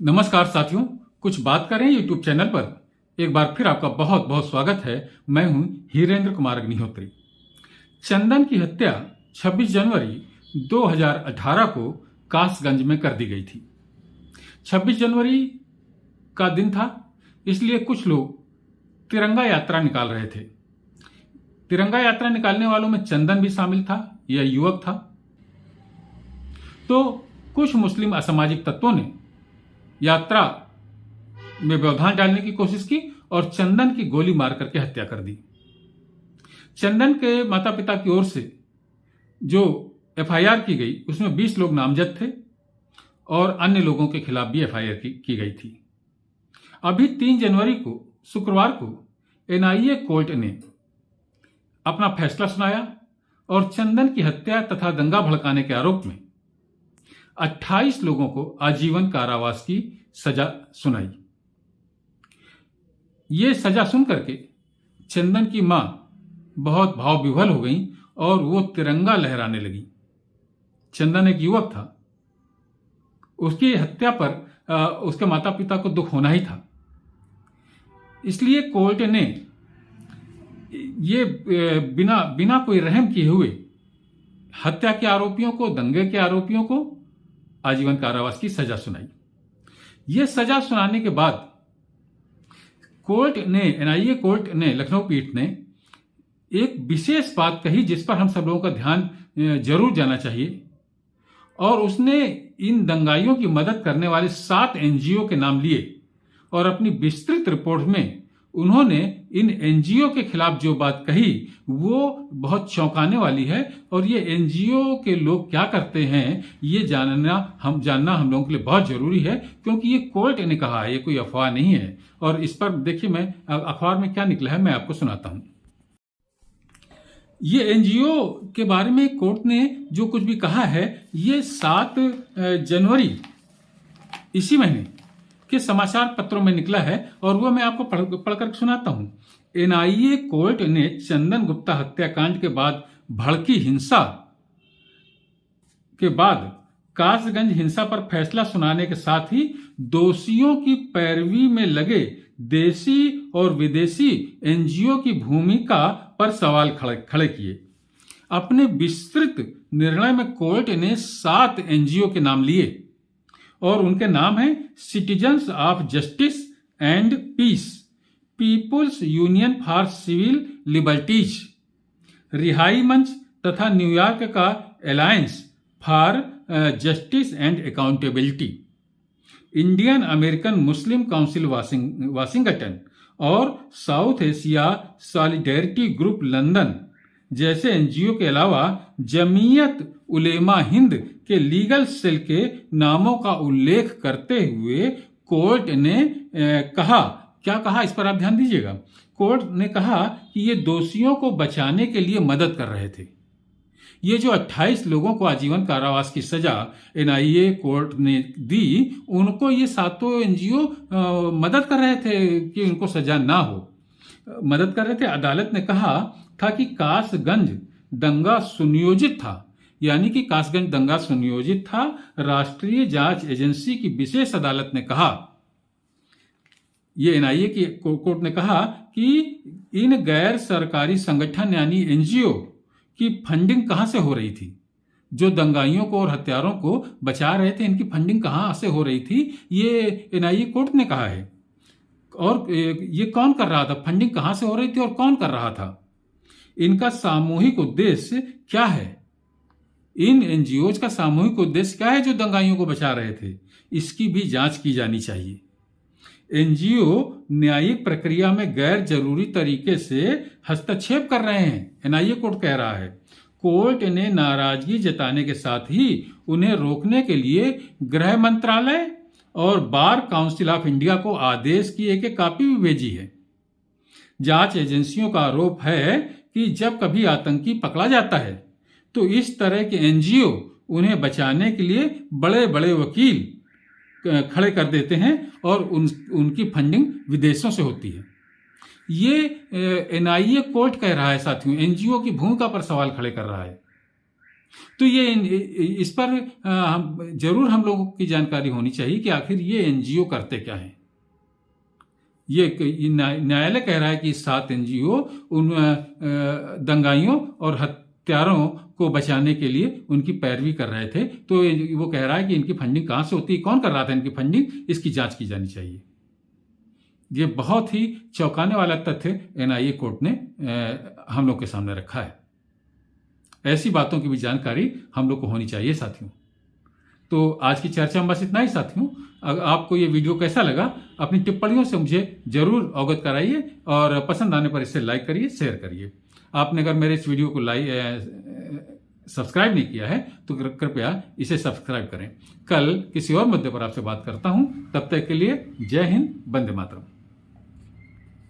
नमस्कार साथियों, कुछ बात करें यूट्यूब चैनल पर एक बार फिर आपका बहुत बहुत स्वागत है। मैं हूं हीरेंद्र कुमार अग्निहोत्री। चंदन की हत्या 26 जनवरी 2018 को कासगंज में कर दी गई थी। 26 जनवरी का दिन था, इसलिए कुछ लोग तिरंगा यात्रा निकाल रहे थे। तिरंगा यात्रा निकालने वालों में चंदन भी शामिल था। यह युवक था। तो कुछ मुस्लिम असामाजिक तत्वों ने यात्रा में व्यवधान डालने की कोशिश की और चंदन की गोली मार करके हत्या कर दी। चंदन के माता पिता की ओर से जो एफआईआर की गई उसमें 20 लोग नामजद थे और अन्य लोगों के खिलाफ भी एफआईआर की गई थी। अभी 3 जनवरी को शुक्रवार को एनआईए कोर्ट ने अपना फैसला सुनाया और चंदन की हत्या तथा दंगा भड़काने के आरोप में 28 लोगों को आजीवन कारावास की सजा सुनाई। ये सजा सुन करके चंदन की मां बहुत भाव विह्वल हो गई और वो तिरंगा लहराने लगी। चंदन एक युवक था, उसकी हत्या पर उसके माता पिता को दुख होना ही था। इसलिए कोर्ट ने ये बिना कोई रहम किए हुए हत्या के आरोपियों को, दंगे के आरोपियों को आजीवन कारावास की सजा सुनाई। यह सजा सुनाने के बाद एनआईए कोर्ट ने, लखनऊ पीठ ने एक विशेष बात कही जिस पर हम सब लोगों का ध्यान जरूर जाना चाहिए। और उसने इन दंगाइयों की मदद करने वाले 7 एनजीओ के नाम लिए और अपनी विस्तृत रिपोर्ट में उन्होंने इन एनजीओ के खिलाफ जो बात कही वो बहुत चौंकाने वाली है। और ये एनजीओ के लोग क्या करते हैं ये जानना हम लोगों के लिए बहुत जरूरी है, क्योंकि ये कोर्ट ने कहा है, ये कोई अफवाह नहीं है। और इस पर देखिए, मैं अखबार में क्या निकला है मैं आपको सुनाता हूं। ये एनजीओ के बारे में कोर्ट ने जो कुछ भी कहा है, ये 7 जनवरी इसी महीने के समाचार पत्रों में निकला है और वो मैं आपको पढ़कर सुनाता हूं। एनआईए कोर्ट ने चंदन गुप्ता हत्याकांड के बाद भड़की हिंसा के बाद कासगंज हिंसा पर फैसला सुनाने के साथ ही दोषियों की पैरवी में लगे देशी और विदेशी एनजीओ की भूमिका पर सवाल खड़े किए। अपने विस्तृत निर्णय में कोर्ट ने 7 एनजीओ के नाम लिए और उनके नाम हैं citizens of justice and peace, peoples union for civil liberties, Rihai Manch तथा न्यूयॉर्क का alliance for justice and accountability, Indian American Muslim council Washington और south Asia solidarity group London जैसे एनजीओ के अलावा जमीयत उलेमा हिंद के लीगल सेल के नामों का उल्लेख करते हुए कोर्ट ने क्या कहा, इस पर आप ध्यान दीजिएगा। कोर्ट ने कहा कि ये दोषियों को बचाने के लिए मदद कर रहे थे। ये जो 28 लोगों को आजीवन कारावास की सजा एनआईए कोर्ट ने दी, उनको ये 7 एनजीओ मदद कर रहे थे कि उनको सजा ना हो, मदद कर रहे थे। अदालत ने कहा था कि कासगंज दंगा सुनियोजित था, यानी कि कासगंज दंगा सुनियोजित था। राष्ट्रीय जांच एजेंसी की विशेष अदालत ने कहा, ये एनआईए की कोर्ट ने कहा कि इन गैर सरकारी संगठन यानी एनजीओ की फंडिंग कहां से हो रही थी, जो दंगाइयों को और हत्यारों को बचा रहे थे, इनकी फंडिंग कहां से हो रही थी, ये एनआईए कोर्ट ने कहा है। और ये कौन कर रहा था, फंडिंग कहां से हो रही थी और कौन कर रहा था, इनका सामूहिक उद्देश्य क्या है, इन एनजीओज का सामूहिक उद्देश्य क्या है जो दंगाइयों को बचा रहे थे, इसकी भी जांच की जानी चाहिए। एनजीओ न्यायिक प्रक्रिया में गैर जरूरी तरीके से हस्तक्षेप कर रहे हैं, एनआईए कोर्ट कह रहा है। कोर्ट ने नाराजगी जताने के साथ ही उन्हें रोकने के लिए गृह मंत्रालय और बार काउंसिल ऑफ इंडिया को आदेश की एक कॉपी भी भेजी है। जांच एजेंसियों का आरोप है कि जब कभी आतंकी पकड़ा जाता है तो इस तरह के एनजीओ उन्हें बचाने के लिए बड़े बड़े वकील खड़े कर देते हैं और उनकी फंडिंग विदेशों से होती है। ये एनआईए कोर्ट कह रहा है साथियों, एनजीओ की भूमिका पर सवाल खड़े कर रहा है। तो ये इस पर जरूर हम लोगों की जानकारी होनी चाहिए कि आखिर ये एनजीओ करते क्या हैं। ये न्यायालय कह रहा है कि 7 एनजीओ उन दंगाइयों और हत्यारों को बचाने के लिए उनकी पैरवी कर रहे थे। तो वो कह रहा है कि इनकी फंडिंग कहां से होती है, कौन कर रहा था इनकी फंडिंग, इसकी जांच की जानी चाहिए। ये बहुत ही चौंकाने वाला तथ्य एनआईए कोर्ट ने हम लोग के सामने रखा है। ऐसी बातों की भी जानकारी हम लोग को होनी चाहिए साथियों। तो आज की चर्चा में बस इतना ही साथियों। आपको ये वीडियो कैसा लगा, अपनी टिप्पणियों से मुझे जरूर अवगत कराइए और पसंद आने पर इसे लाइक करिए, शेयर करिए। आपने अगर मेरे इस वीडियो को सब्सक्राइब नहीं किया है तो कृपया इसे सब्सक्राइब करें। कल किसी और मुद्दे पर आपसे बात करता हूं, तब तक के लिए जय हिंद, वंदे मातरम।